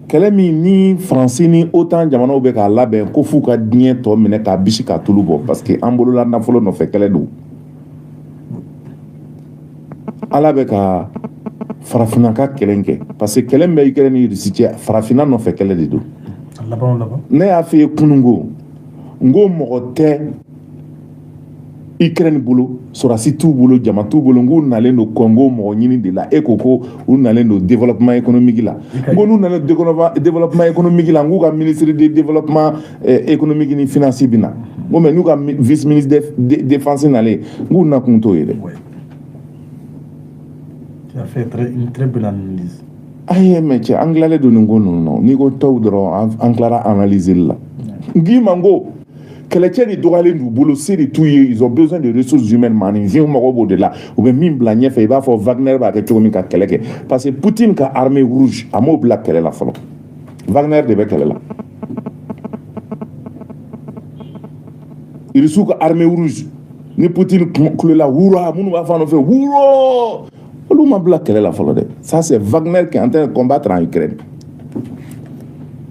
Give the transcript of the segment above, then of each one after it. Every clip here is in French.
kɛlɛ min ni faransi ni OTAN jamanaw bɛ k'a labɛn ko f'u ka diɲɛ tɔ minɛ k'a bisi k'a tulu bɔ parce que an bolola nafolo nɔfɛ kɛlɛ don ala bɛ ka farafinna ka kɛlɛ kɛ parce que kɛlɛ bɛ Ukraine ni Russie cɛ farafinna nɔfɛ kɛlɛ de don ne y'a f'i ye kunungo n ko mɔgɔ tɛ Ukraine bolo sɔrɔdasi t'u bolo jama t'u bolo n k'u nalen don Congo mɔgɔ ɲini de la e ko ko u nalen don développement économique la n ko n'u nalen développement économique la n k'u ka ministre de développement économique ni finance bɛ na n ko mais n'u ka vice ministre de défense nalen n k'u nakun t'o ye dɛ. Tu as fait une très belle analyse. Aïe, mais tu as anglais de nous, non. Ni ko taw dɔrɔn an tilara analyser la. N k'i ma n ko kɛlɛcɛ de dɔgɔyalen d'u bolo se de t'u ye ils ont besoin de ressources humaines maninfinw mago b'o de la u bɛ min bila ɲɛfɛ i b'a fɔ Wagner b'a kɛ cogo min ka kɛlɛ kɛ parce que Poutine ka armée rouge a m'o bila kɛlɛ la fɔlɔ Wagner de bɛ kɛlɛ la Irisiw ka armée rouge ni Poutine kulela wura minnu b'a fɔ a nɔfɛ wuro olu ma bila kɛlɛ la fɔlɔ dɛ ça c'est Wagner qui est en train de combattre en Ukraine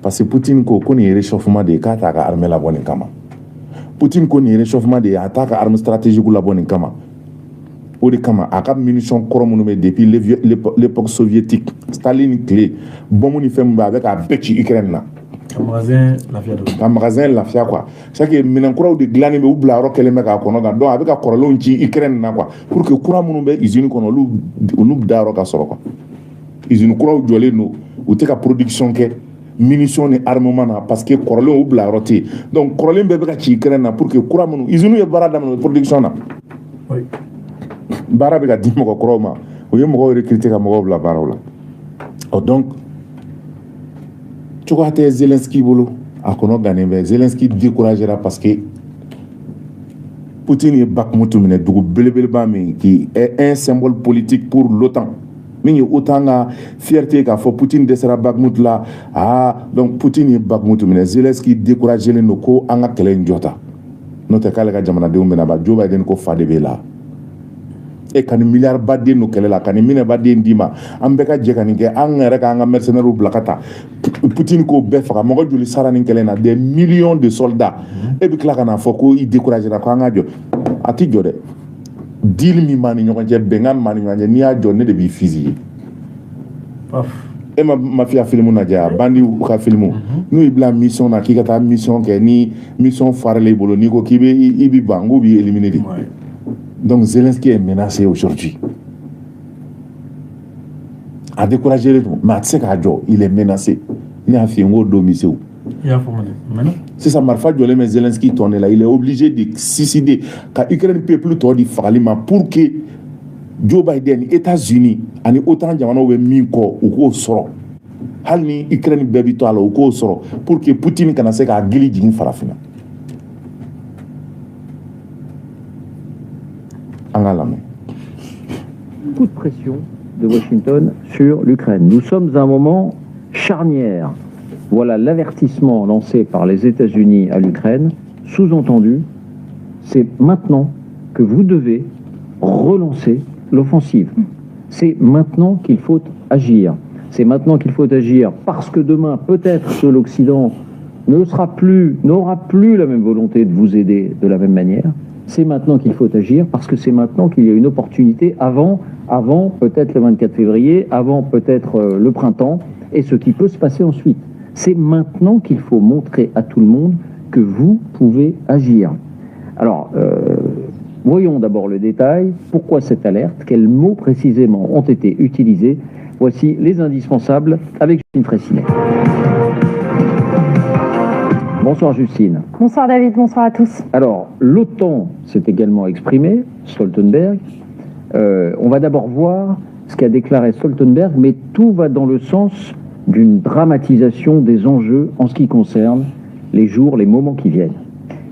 parce que Poutine ko nin ye réchauffement de ye k'a t'a ka armée labɔ nin kama Poutine ko nin ye réchauffement de ye a t'a ka arme stratégique labɔ nin kama o de kama a ka munition kɔrɔ minnu bɛ depuis l'époque soviétique Staline tile bombe ni fɛn min bɛ a bɛ k'a bɛɛ ci Ukraine na ka magasin lafiya quoi c'est que minɛn kuraw de dilannen bɛ u bila yɔrɔ kɛlen bɛ k'a kɔnɔ kan donc a bɛ ka kɔrɔlenw ci Ukraine na quoi pour que kura minnu bɛ usine kɔnɔ olu da yɔrɔ ka sɔrɔ quoi usine kuraw jɔlen don u tɛ ka production kɛ munition ni armement na parce que kɔrɔlenw u bila yɔrɔ tɛ yen donc kɔrɔlen bɛɛ bɛ ka ci Ukraine na pour que kura minnu usine ye baara daminɛ production na baara bɛ ka di mɔgɔ kuraw ma u ye mɔgɔw recruter ka mɔgɔw bila baaraw la donc cogoya tɛ Zelensky bolo a kɔnɔ gannen bɛ Zelensky découragera parce que Poutine ye Bakhmut minɛ dugu belebeleba min qui est un symbole politique pour l'OTAN min ye OTAN ka fierté k'a fɔ Poutine dɛsɛra Bakhmut la donc Poutine ye Bakhmut minɛ Zelensky découragelen don ko an ka kɛlɛ in jɔta n'o tɛ k'ale ka jamanadenw bɛna ban Joe Biden ko fa de b'e la e ka nin miliyari baden don kɛlɛ la ka nin minɛ baden d'i ma an bɛɛ ka jɛ ka nin kɛ an yɛrɛ k'an ka mercenaires bila ka taa Poutine k'o bɛɛ faga mɔgɔ joli sara nin kɛlɛ in na des millions de soldats e bɛ tila ka n'a fɔ ko i découragera ko an ka jɔ a ti jɔ dɛ deal min b'a ni ɲɔgɔn cɛ bɛnkan min b'a ni ɲɔgɔn cɛ n'i y'a jɔ ne de b'i fusiller e ma mafia film lajɛ a bandiw ka film n'u y'i bila mission na k'i ka taa mission kɛ ni mission farala i bolo n'i ko k'i bɛ ban k'u b'i éliminer de. Donc Zelensky est menacé aujourd'hui. A découragé les gens. Mais tu sais qu'il est menacé. Il a fait un gros domicile. C'est ça, Marfa Diolé, mais Zelensky tourne là. Il est obligé de se suicider. Quand l'Ukraine peut plus tordre pour que Joe Biden, États-Unis, et autant de gens qui ont mis au sort. Halni Ukraine bébito ala au sort pour que Poutine kana se ka gili jigin farafina. Coup de pression de Washington sur l'Ukraine. Nous sommes à un moment charnière. Voilà l'avertissement lancé par les États-Unis à l'Ukraine. Sous-entendu, c'est maintenant que vous devez relancer l'offensive. C'est maintenant qu'il faut agir. C'est maintenant qu'il faut agir parce que demain, peut-être que l'Occident n'aura plus la même volonté de vous aider de la même manière. C'est maintenant qu'il faut agir parce que c'est maintenant qu'il y a une opportunité avant peut-être le 24 février, avant peut-être le printemps et ce qui peut se passer ensuite. C'est maintenant qu'il faut montrer à tout le monde que vous pouvez agir. Alors, voyons d'abord le détail. Pourquoi cette alerte? Quels mots précisément ont été utilisés? Voici les indispensables avec Justine Fraissinet. Bonsoir Justine. Bonsoir David, bonsoir à tous. Alors, l'OTAN s'est également exprimé, Stoltenberg. On va d'abord voir ce qu'a déclaré Stoltenberg, mais tout va dans le sens d'une dramatisation des enjeux en ce qui concerne les jours, les moments qui viennent.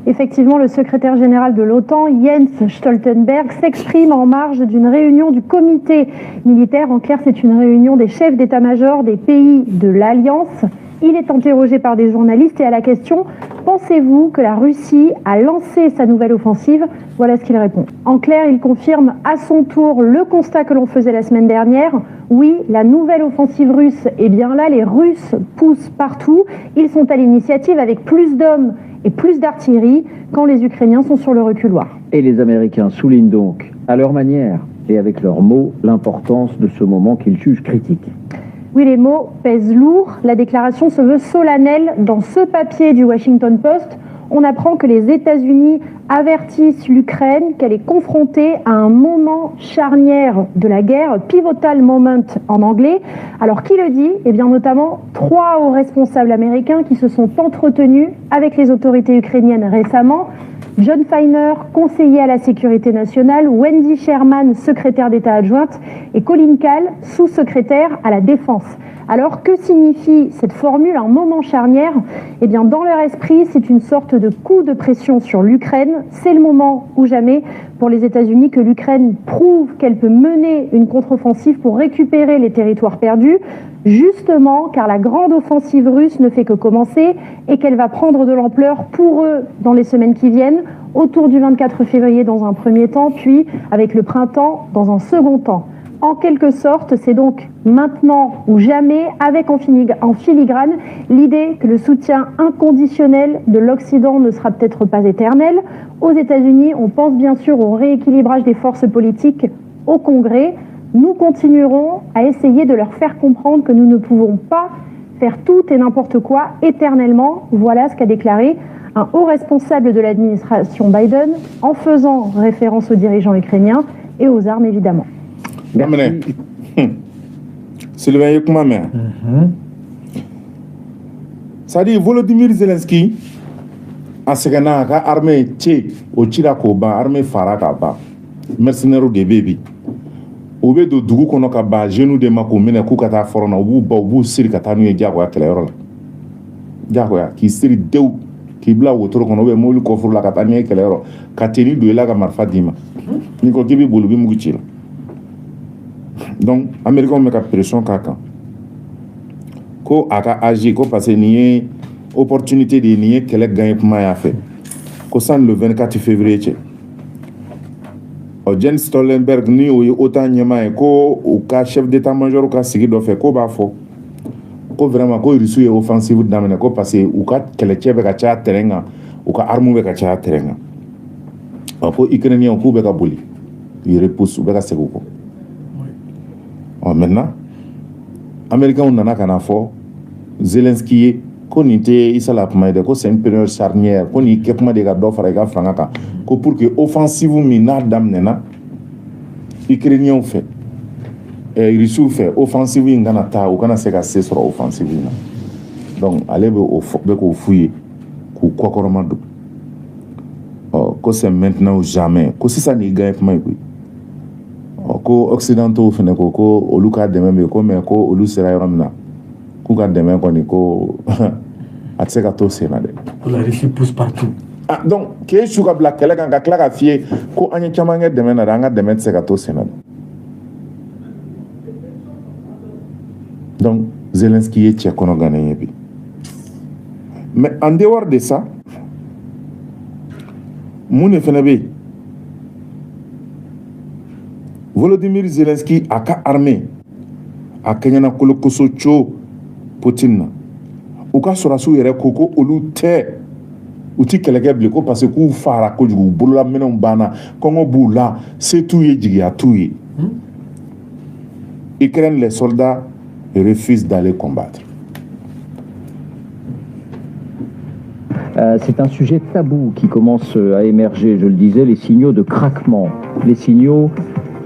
Effectivement, le secrétaire général de l'OTAN, Jens Stoltenberg, s'exprime en marge d'une réunion du comité militaire. En clair, c'est une réunion des chefs d'état-major des pays de l'Alliance. Il est interrogé par des journalistes et à la question Pensez-vous que la Russie a lancé sa nouvelle offensive? Voilà ce qu'il répond. En clair, il confirme à son tour le constat que l'on faisait la semaine dernière. Oui, la nouvelle offensive russe est bien là, les Russes poussent partout, ils sont à l'initiative avec plus d'hommes et plus d'artillerie quand les Ukrainiens sont sur le reculoir. Et les Américains soulignent donc, à leur manière et avec leurs mots, l'importance de ce moment qu'ils jugent critique. Oui, les mots pèsent lourd. La déclaration se veut solennelle. Dans ce papier du Washington Post, on apprend que les États-Unis avertissent l'Ukraine qu'elle est confrontée à un moment charnière de la guerre, pivotal moment en anglais. Alors qui le dit? Eh bien notamment 3 hauts responsables américains qui se sont entretenus avec les autorités ukrainiennes récemment. John Feiner, conseiller à la sécurité nationale, Wendy Sherman, secrétaire d'État adjointe, et Colin Kahl, sous-secrétaire à la défense. Alors, que signifie cette formule, un moment charnière? Eh bien, dans leur esprit, c'est une sorte de coup de pression sur l'Ukraine. C'est le moment ou jamais pour les États-Unis que l'Ukraine prouve qu'elle peut mener une contre-offensive pour récupérer les territoires perdus, justement car la grande offensive russe ne fait que commencer et qu'elle va prendre de l'ampleur pour eux dans les semaines qui viennent, autour du 24 février dans un premier temps, puis avec le printemps dans un second temps. En quelque sorte, c'est donc maintenant ou jamais, avec en filigrane l'idée que le soutien inconditionnel de l'Occident ne sera peut-être pas éternel. Aux États-Unis, on pense bien sûr au rééquilibrage des forces politiques au Congrès. Nous continuerons à essayer de leur faire comprendre que nous ne pouvons pas faire tout et n'importe quoi éternellement. Voilà ce qu'a déclaré un haut responsable de l'administration Biden en faisant référence aux dirigeants ukrainiens et aux armes évidemment. Merci. Sylvain Yekmame. C'est-à-dire, Volodymyr Zelensky a segana ka armée tché au tira ko ba armée fara ka ba mercenaires de baby o be do dugu kono ka ba jeune de mako mena ku ka ta forona o bu siri ka ta nu e jago ya kele yoro la jago ya ki siri dew ki bla wotoro kono be molu ko furu la ka ta ni kele yoro ka teni do la ka marfa dima ni ko kibi bolu bi mugi chira. Donc, Américains ont mis la pression kaka. Ko aka agi, ko parce nié opportunité de nié qu'elle a gagné pour m'a fait. Ko san le 24 février. Jens Stoltenberg ni o autant nyama ko o ka chef d'état-major ka sigi do fait ko ba fo. Ko vraiment ko risu e offensive d'amene ko parce o ka kele chebe ka cha terenga o ka armu be ka cha terenga. Ko Ukrainien ko be ka boli. Il repousse be ka sego ko. Maintenant, Américains ont un fort, Zelensky, qu'on était c'est une période charnière, qu'on y a des gars d'offres et franca, pour que offensive mina damnena, Ukrainiens fait, et Russes fait, offensive in Ganata, ou Gana Sega sur offensive. Donc, allez au fouiller, quoi qu'on que c'est maintenant ou jamais, que si ça n'est gagne pour moi. Ko occidentaux fene ko olu ka deme be ko me ko olu sera yoramna ku ka deme ko ni ko atseka to sena de la Russie pousse partout. Ah donc ke shuka black kala kan ka kla ka fie ko anya chamanga deme na ranga deme tseka to sena. Donc Zelensky est tchekono gagné bi. Mais en dehors de ça mon fene be Volodymyr Zelensky a ka armée a kenyana kolo koso cho Poutine o ka sorasu yere koko olu te uti kelege bliko parce que fara ko jugu bolola menon bana kongo bula c'est tout ye jigia tout ye. Ukraine, les soldats refusent d'aller combattre. C'est un sujet tabou qui commence à émerger, je le disais, les signaux de craquement, les signaux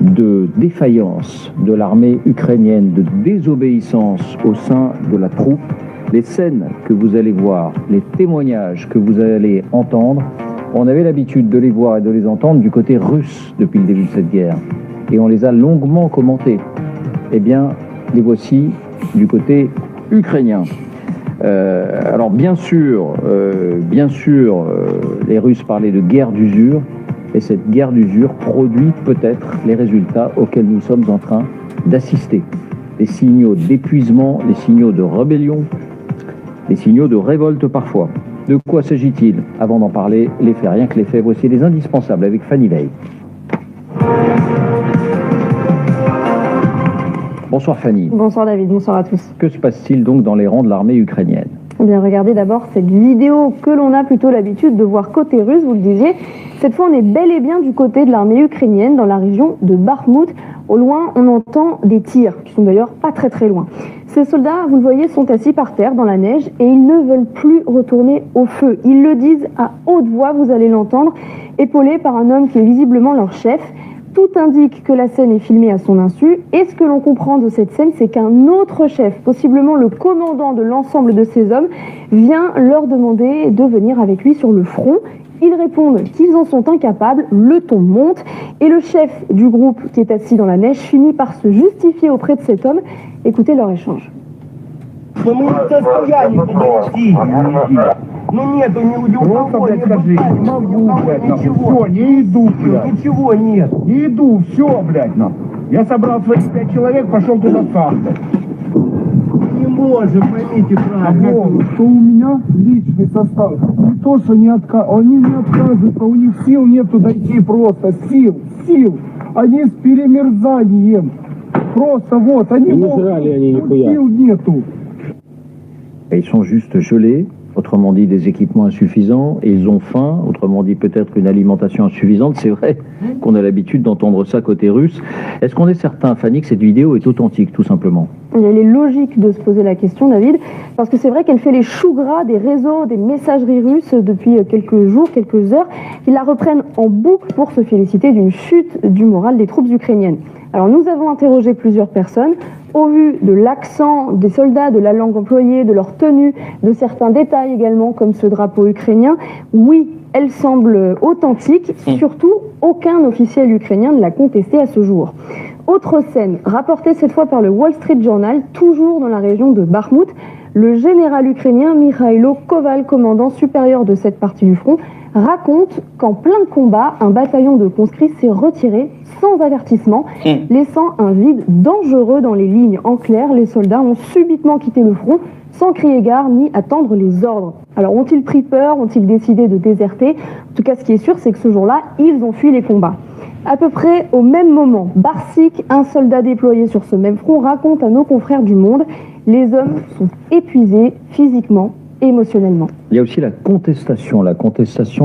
de défaillance de l'armée ukrainienne, de désobéissance au sein de la troupe. Les scènes que vous allez voir, les témoignages que vous allez entendre, on avait l'habitude de les voir et de les entendre du côté russe depuis le début de cette guerre. Et on les a longuement commentés. Eh bien, les voici du côté ukrainien. Alors bien sûr, les Russes parlaient de guerre d'usure. Et cette guerre d'usure produit peut-être les résultats auxquels nous sommes en train d'assister. Les signaux d'épuisement, les signaux de rébellion, les signaux de révolte parfois. De quoi s'agit-il? Avant d'en parler, les faits, rien que les faits, voici les indispensables avec Fanny Ley. Bonsoir Fanny. Bonsoir David, bonsoir à tous. Que se passe-t-il donc dans les rangs de l'armée ukrainienne? Eh bien, regardez d'abord cette vidéo que l'on a plutôt l'habitude de voir côté russe, vous le disiez. Cette fois, on est bel et bien du côté de l'armée ukrainienne, dans la région de Bakhmout. Au loin, on entend des tirs, qui sont d'ailleurs pas très très loin. Ces soldats, vous le voyez, sont assis par terre dans la neige et ils ne veulent plus retourner au feu. Ils le disent à haute voix, vous allez l'entendre, épaulés par un homme qui est visiblement leur chef. Tout indique que la scène est filmée à son insu, et ce que l'on comprend de cette scène, c'est qu'un autre chef, possiblement le commandant de l'ensemble de ces hommes, vient leur demander de venir avec lui sur le front. Ils répondent qu'ils en sont incapables, le ton monte, et le chef du groupe qui est assis dans la neige finit par se justifier auprès de cet homme. Écoutez leur échange. Ну нету ни у него, не могу, блядь, нахуй. Все, не иду, блядь. Ничего нет. Не иду, все, блядь, нахуй. Я собрал своих 5 человек, пошел туда сам, блядь. Не можем, поймите правильно. Что у меня личный состав. Не то, что не они не отказываются, у них сил нету дойти просто. Сил. Они с перемерзанием. Просто вот, они могут, сил нету. Ils sont juste gelés. Autrement dit, des équipements insuffisants, et ils ont faim, autrement dit peut-être une alimentation insuffisante. C'est vrai qu'on a l'habitude d'entendre ça côté russe. Est-ce qu'on est certain, Fanny, que cette vidéo est authentique, tout simplement? Il est logique de se poser la question, David, parce que c'est vrai qu'elle fait les choux gras des réseaux, des messageries russes depuis quelques jours, quelques heures. Ils la reprennent en boucle pour se féliciter d'une chute du moral des troupes ukrainiennes. Alors nous avons interrogé plusieurs personnes. Au vu de l'accent des soldats, de la langue employée, de leur tenue, de certains détails également, comme ce drapeau ukrainien, oui, elle semble authentique. Surtout, aucun officiel ukrainien ne l'a contesté à ce jour. Autre scène, rapportée cette fois par le Wall Street Journal, toujours dans la région de Bakhmout, le général ukrainien Mikhailo Koval, commandant supérieur de cette partie du front, raconte qu'en plein combat, un bataillon de conscrits s'est retiré sans avertissement, laissant un vide dangereux dans les lignes. En clair, les soldats ont subitement quitté le front sans crier gare ni attendre les ordres. Alors ont-ils pris peur? Ont-ils décidé de déserter? En tout cas, ce qui est sûr, c'est que ce jour-là, ils ont fui les combats. À peu près au même moment, Barsik, un soldat déployé sur ce même front, raconte à nos confrères du Monde: les hommes sont épuisés physiquement, émotionnellement. Il y a aussi la contestation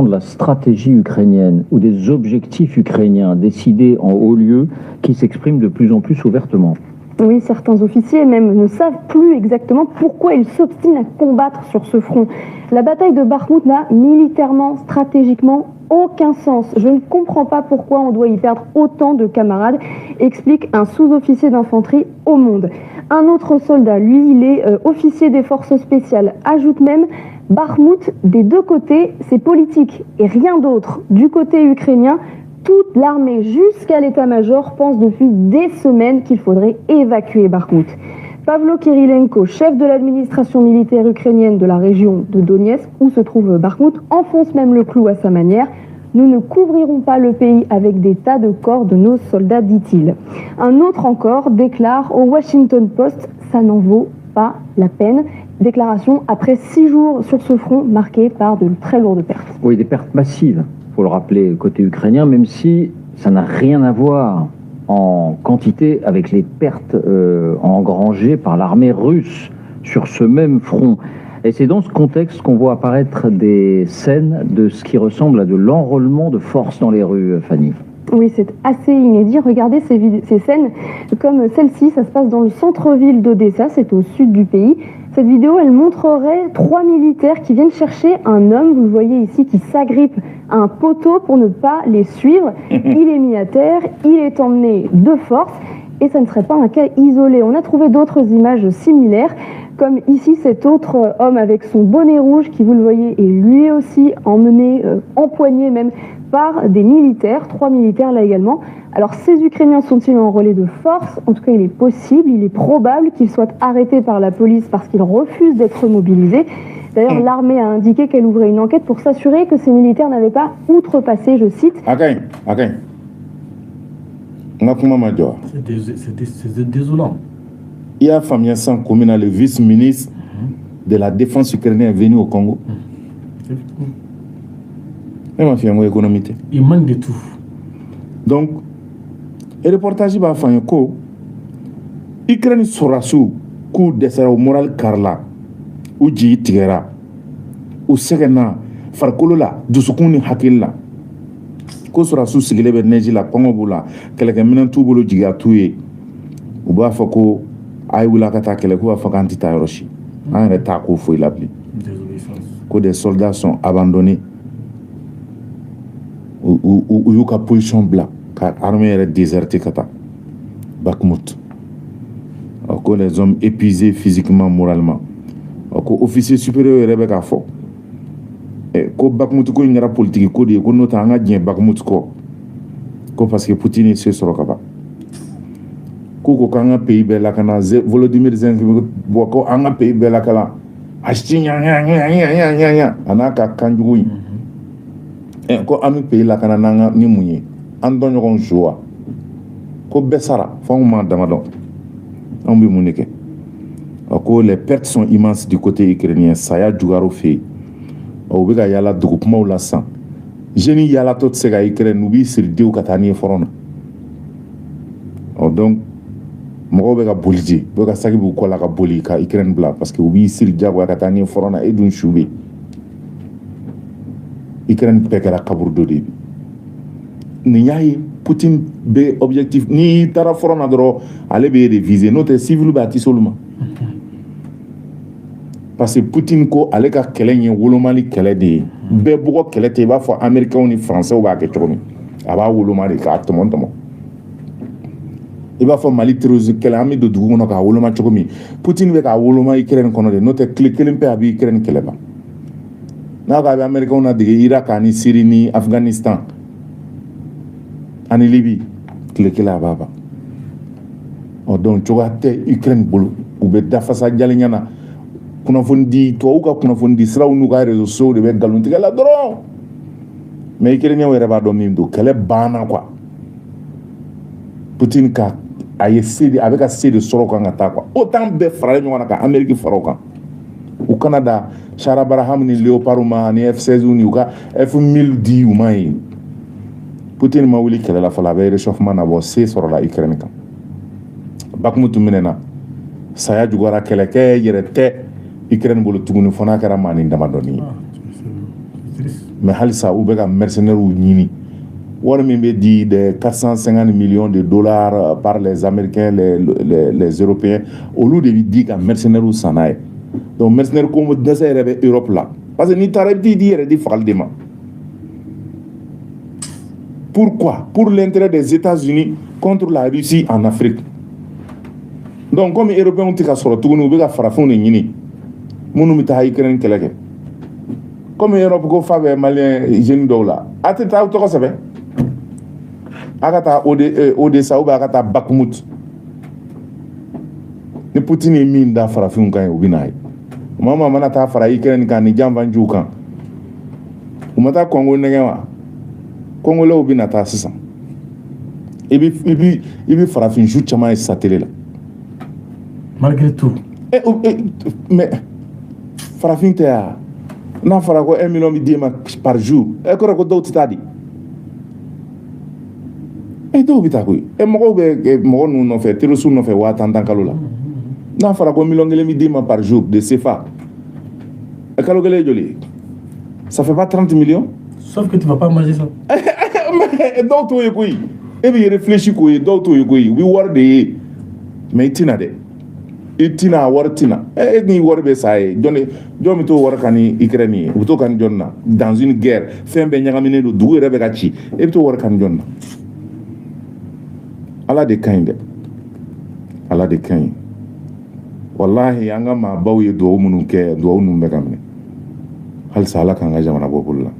de la stratégie ukrainienne ou des objectifs ukrainiens décidés en haut lieu qui s'expriment de plus en plus ouvertement. Oui, certains officiers même ne savent plus exactement pourquoi ils s'obstinent à combattre sur ce front. La bataille de Bakhmout n'a militairement, stratégiquement aucun sens. Je ne comprends pas pourquoi on doit y perdre autant de camarades, explique un sous-officier d'infanterie au Monde. Un autre soldat, lui, il est officier des forces spéciales, ajoute même: Bakhmout, des deux côtés, c'est politique et rien d'autre. Du côté ukrainien, toute l'armée jusqu'à l'état-major pense depuis des semaines qu'il faudrait évacuer Bakhmout. Pavlo Kirilenko, chef de l'administration militaire ukrainienne de la région de Donetsk, où se trouve Bakhmout, enfonce même le clou à sa manière. Nous ne couvrirons pas le pays avec des tas de corps de nos soldats, dit-il. Un autre encore déclare au Washington Post: ça n'en vaut pas la peine. Déclaration après 6 jours sur ce front marqué par de très lourdes pertes. Oui, des pertes massives, il faut le rappeler, côté ukrainien, même si ça n'a rien à voir en quantité avec les pertes engrangées par l'armée russe sur ce même front. Et c'est dans ce contexte qu'on voit apparaître des scènes de ce qui ressemble à de l'enrôlement de force dans les rues, Fanny. Oui, c'est assez inédit. Regardez ces scènes comme celle-ci. Ça se passe dans le centre-ville d'Odessa, c'est au sud du pays. Cette vidéo, elle montrerait 3 militaires qui viennent chercher un homme, vous le voyez ici, qui s'agrippe à un poteau pour ne pas les suivre. Il est mis à terre, il est emmené de force, et ça ne serait pas un cas isolé. On a trouvé d'autres images similaires, comme ici cet autre homme avec son bonnet rouge qui, vous le voyez, est lui aussi emmené, empoigné même par des militaires, 3 militaires là également. Alors ces Ukrainiens sont-ils en relais de force? En tout cas, il est possible, il est probable qu'ils soient arrêtés par la police parce qu'ils refusent d'être mobilisés. D'ailleurs, l'armée a indiqué qu'elle ouvrait une enquête pour s'assurer que ces militaires n'avaient pas outrepassé, je cite. C'est désolant. Il y a Famia San Komina, le vice-ministre de la Défense ukrainienne, venu au Congo. Ne m'a fait un économie. Il manque de tout. Donc, le reportage va faire un coup. Ukraine sera sous coup de sa moral Carla, ou Ji Tigera, ou Segena, Farkolola, Dusukuni Hakilla. Ko sera sous Sigilebe Nejila, Pongobola, quelqu'un mène tout boulot Gigatoué, ou Bafako, Aïoulakata, quelqu'un Fakantita Roshi. Un état qu'il faut l'appeler. Que des soldats sont abandonnés ou il y a position blanche, car l'armée est désertée. Bakhmut. Que les hommes épuisés physiquement, moralement. Que officier supérieur est Rebecca Fo. Que Bakhmut, ko une politique, que nous avons dit Bakhmut, parce que Poutine est sur le cap. Ko kanga pays bela kana Volodymyr Zelensky ko anga pays bela kala astinya nya anaka kanjuyi ko ami pays la kana nanga ni munye ando nyogon joa ko besara fama damado on bi munike ko les pertes sont immenses du côté ukrainien saya jugaro fait o bega yala duguma wala san jeni yala tot sega Ukraine nubi sir diu katani forona donc mɔgɔw bɛ ka boli je bɛ ka saki b'u kɔ la ka boli ka Ukraine bila parce que u b'i siri jagoya ka taa ni front na e dun su bɛ Ukraine bɛɛ kɛra kaburu dɔ de ye nin y'a ye Poutine bɛ objectif n'i taara front na dɔrɔn ale bɛ e de viser n'o tɛ civil bɛ a tɛ s'olu ma parce que Poutine ko ale ka kɛlɛ in ye wolomali kɛlɛ de ye bɛɛ bɔgɔ kɛlɛ tɛ i b'a fɔ américains ni français b'a kɛ cogo min a b'a woloma de k'a tɔmɔ tɔmɔ. I b'a fɔ Mali terrorisme kɛlɛ an bɛ don dugu kɔnɔ k'a woloma cogo min Poutine bɛ k'a woloma Ukraine kɔnɔ de n'o tɛ tile kelen pe a bɛ Ukraine kɛlɛ ban n'a ko a bɛ Américains nadege Irak ani Syrie ni Afghanistan ani Libye tile kelen a b'a ban donc cogoya tɛ Ukraine bolo u bɛ dafasa jalen ɲɛna kunnafoni di tubabuw ka kunnafoni di siraw n'u ka réseaux sociaux de bɛ nkalon tigɛ la dɔrɔn mais Ukrainiens yɛrɛ b'a dɔn min don kɛlɛ banna quoi Poutine ka a ye se de a bɛ ka se de sɔrɔ kan ka taa quoi autant bɛɛ faralen ɲɔgɔn na ka Amérique fara o kan u kana da Chara Baraham ni Léopard ma ni F-16 ni u ka F-1000 di u ma ye Poutine ma wuli kɛlɛ la fɔlɔ a bɛ réchauffement na bɔ se sɔrɔla Ukraine kan Bakhmut minɛna saya juguyara kɛlɛkɛ yɛrɛ tɛ Ukraine bolo tuguni fɔ n'a kɛra maa ni damadɔni ye mais halisa u bɛ ka mercenaires ɲini wari min bɛ di de 450 millions de dollars par les Américains les Européens olu de bɛ di ka mercenaires san n'a ye donc mercenaires ko dɛsɛ yɛrɛ bɛ Europe la parce que n'i taara i bɛ t'i di yɛrɛ di fagali de ma pourquoi pour l'intérêt des États-Unis contre la Russie en Afrique donc comme Européens tɛ ka sɔrɔ tuguni u bɛ ka farafinw de ɲini minnu bɛ taa Ukraine kɛlɛ kɛ comme Europe ko fa bɛ Malien jeunes dɔw la a tɛ taa u tɔgɔ sɛbɛn a ka taa Odessa ou bien a ka taa Bakhmut ni Poutine ye min da farafinw kan ye u bɛ n'a ye maa mana taa fara Ukraine kan ni janfanjiw kan u ma taa Congo nɛgɛn wa Congolais bɛ na taa sisan i bɛ farafin su caman ye sa télé la malgré tout mais farafin tɛ ya n'a fɔra ko 1 million bɛ di ma par jour e kɔrɔ ko dɔw tɛ taa di dɔw bɛ taa koyi mɔgɔw bɛ mɔgɔ ninnu nɔfɛ terroriste nɔfɛ 50,000 kalo la n'a fɔra ko 1 million bɛ di ma par jour de CFA kalo kelen ye joli ça fait pas 30 millions sauf que tu vas pas manger ça dɔw t'o ye koyi e bɛ réfléchir k'o ye dɔw t'o ye koyi u bɛ wari de ye mais i tɛna dɛ i tɛna wari tɛna e ni wari bɛ sa ye jɔn bɛ t'o wari kan ni Ukraine ye u bɛ t'o kan jɔn na dans une guerre fɛn bɛɛ ɲagaminen don dugu yɛrɛ bɛ ka ci e bɛ t'o wari kan jɔn na Ala de ka ɲi dɛ Ala de ka ɲi walahi an ka maabaw ye dugawu minnu kɛ dugawu ninnu bɛ ka minɛ halisa Ala k'an ka jamana bɔ bolo la